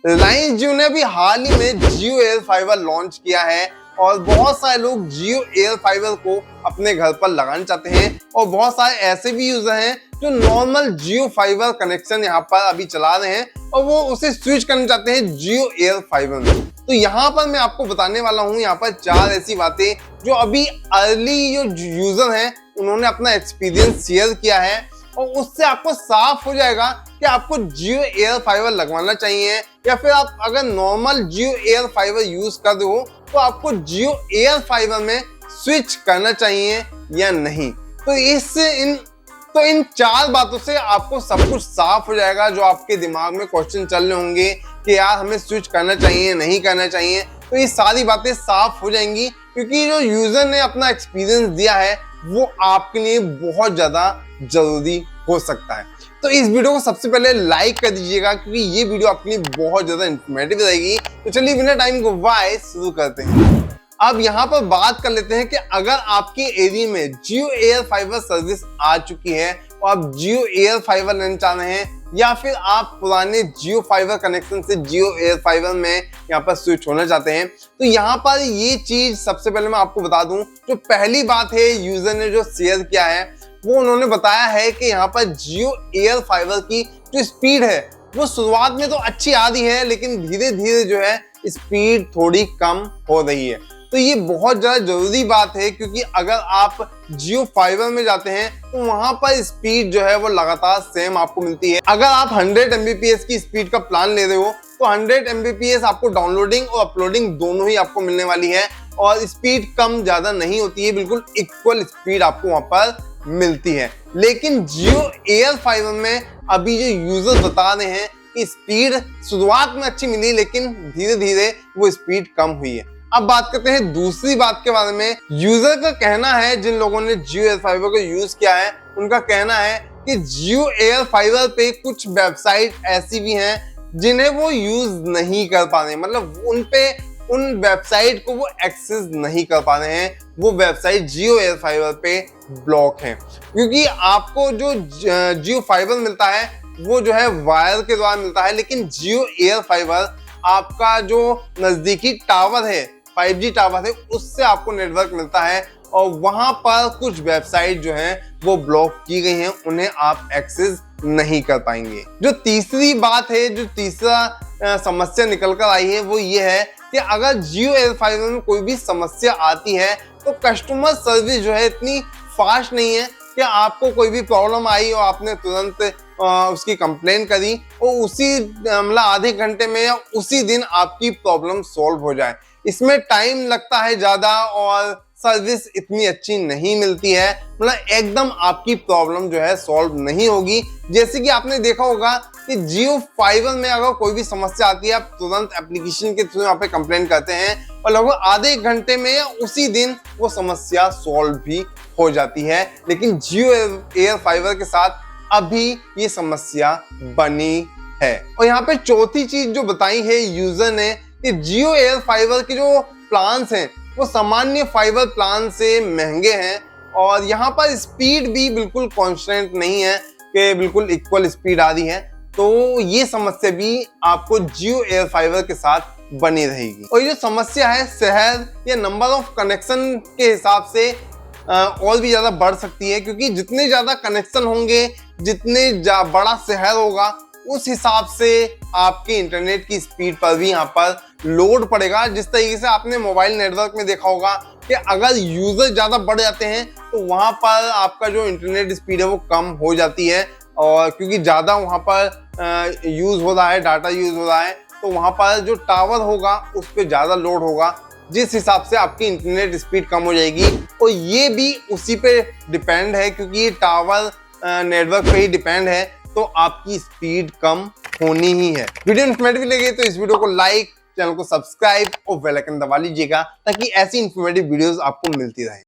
रिलायंस जियो ने अभी हाल ही में जियो एयर फाइबर लॉन्च किया है और बहुत सारे लोग जियो एयर फाइबर को अपने घर पर लगाना चाहते हैं और बहुत सारे ऐसे भी यूजर हैं जो नॉर्मल जियो फाइबर कनेक्शन यहाँ पर अभी चला रहे हैं और वो उसे स्विच करना चाहते हैं जियो एयर फाइबर में। तो यहाँ पर मैं आपको बताने वाला हूँ यहाँ पर 4 ऐसी बातें जो अभी अर्ली जो यूजर हैं उन्होंने अपना एक्सपीरियंस शेयर किया है और उससे आपको साफ हो जाएगा कि आपको जियो एयर फाइबर लगवाना चाहिए या फिर आप अगर नॉर्मल जियो एयर फाइबर यूज कर रहे हो तो आपको जियो एयर फाइबर में स्विच करना चाहिए या नहीं। तो इन 4 बातों से आपको सब कुछ साफ हो जाएगा। जो आपके दिमाग में क्वेश्चन चल रहे होंगे कि यार हमें स्विच करना चाहिए नहीं करना चाहिए, तो ये सारी बातें साफ हो जाएंगी क्योंकि जो यूजर ने अपना एक्सपीरियंस दिया है वो आपके लिए बहुत ज्यादा जरूरी हो सकता है। तो इस वीडियो को सबसे पहले लाइक कर दीजिएगा क्योंकि ये वीडियो आपके लिए बहुत ज्यादा इंफॉर्मेटिव रहेगी। तो चलिए बिना टाइम को वाए शुरू करते हैं। अब यहाँ पर बात कर लेते हैं कि अगर आपके एरिया में जियो एयर फाइबर सर्विस आ चुकी है और आप जियो एयर फाइबर लेना चाह रहे हैं या फिर आप पुराने जियो फाइबर कनेक्शन से जियो एयर फाइबर में यहाँ पर स्विच होना चाहते हैं, तो यहाँ पर ये चीज सबसे पहले मैं आपको बता दूं। जो पहली बात है यूजर ने जो शेयर किया है वो उन्होंने बताया है कि यहाँ पर जियो एयर फाइबर की जो स्पीड है वो शुरुआत में तो अच्छी आ रही है लेकिन धीरे धीरे जो है स्पीड थोड़ी कम हो रही है। तो ये बहुत ज्यादा जरूरी बात है क्योंकि अगर आप जियो फाइबर में जाते हैं तो वहां पर स्पीड जो है वो लगातार सेम आपको मिलती है। अगर आप 100 Mbps की स्पीड का प्लान ले रहे हो तो 100 Mbps आपको डाउनलोडिंग और अपलोडिंग दोनों ही आपको मिलने वाली है और स्पीड कम ज्यादा नहीं होती है, बिल्कुल इक्वल स्पीड आपको वहां पर मिलती है। लेकिन जियो एयर फाइबर में अभी जो यूजर्स बता रहे हैं कि स्पीड शुरुआत में अच्छी मिली लेकिन धीरे धीरे वो स्पीड कम हुई है। अब बात करते हैं दूसरी बात के बारे में। यूजर का कहना है, जिन लोगों ने जियो एयर फाइबर को यूज किया है उनका कहना है कि जियो एयर फाइबर पे कुछ वेबसाइट ऐसी भी हैं जिन्हें वो यूज नहीं कर पा रहे, मतलब उन वेबसाइट को वो एक्सेस नहीं कर पा रहे हैं। वो वेबसाइट जियो एयर फाइबर पे ब्लॉक है क्योंकि आपको जो जियो फाइबर मिलता है वो जो है वायर के द्वारा मिलता है, लेकिन जियो एयर फाइबर आपका जो नजदीकी टावर है 5G टावर है उससे आपको नेटवर्क मिलता है और वहां पर कुछ वेबसाइट जो है वो ब्लॉक की गई हैं, उन्हें आप एक्सेस नहीं कर पाएंगे। जो तीसरी बात है, जो तीसरा समस्या निकल कर आई है वो ये है कि अगर जियो एयर फाइबर में कोई भी समस्या आती है तो कस्टमर सर्विस जो है इतनी फास्ट नहीं है कि आपको कोई भी प्रॉब्लम आई और आपने तुरंत उसकी कंप्लेन करी और उसी मतलब आधे घंटे में या उसी दिन आपकी प्रॉब्लम सॉल्व हो जाए। इसमें टाइम लगता है ज्यादा और सर्विस इतनी अच्छी नहीं मिलती है, मतलब एकदम आपकी प्रॉब्लम जो है सॉल्व नहीं होगी। जैसे कि आपने देखा होगा कि जियो फाइबर में अगर कोई भी समस्या आती है आप तुरंत एप्लीकेशन के थ्रू यहाँ पे कंप्लेन करते हैं और लगभग आधे घंटे में या उसी दिन वो समस्या सॉल्व भी हो जाती है। लेकिन जियो एयर फाइबर के साथ अभी ये समस्या बनी है। और यहाँ पे चौथी चीज जो बताई है यूजर ने कि जियो एयर फाइबर के जो प्लान्स हैं वो सामान्य फाइबर प्लान से महंगे हैं और यहाँ पर स्पीड भी बिल्कुल कांस्टेंट नहीं है कि बिल्कुल इक्वल स्पीड आ रही है। तो ये समस्या भी आपको जियो एयर फाइबर के साथ बनी रहेगी। और ये जो समस्या है शहर या नंबर ऑफ कनेक्शन के हिसाब से और भी ज्यादा बढ़ सकती है क्योंकि जितने ज्यादा कनेक्शन होंगे, जितने बड़ा शहर होगा उस हिसाब से आपके इंटरनेट की स्पीड पर भी यहाँ पर लोड पड़ेगा। जिस तरीके से आपने मोबाइल नेटवर्क में देखा होगा कि अगर यूजर ज्यादा बढ़ जाते हैं तो वहां पर आपका जो इंटरनेट स्पीड है वो कम हो जाती है और क्योंकि ज्यादा वहां पर यूज हो रहा है, डाटा यूज हो रहा है, तो वहां पर जो टावर होगा उस पर ज्यादा लोड होगा, जिस हिसाब से आपकी इंटरनेट स्पीड कम हो जाएगी। और ये भी उसी पे डिपेंड है क्योंकि ये टावर नेटवर्क पे ही डिपेंड है, तो आपकी स्पीड कम होनी ही है। वीडियो इन्फॉर्मेटिव लगे तो इस वीडियो को लाइक, चैनल को सब्सक्राइब और बेल आइकन दबा लीजिएगा ताकि ऐसी इन्फॉर्मेटिव वीडियोस आपको मिलती रहे।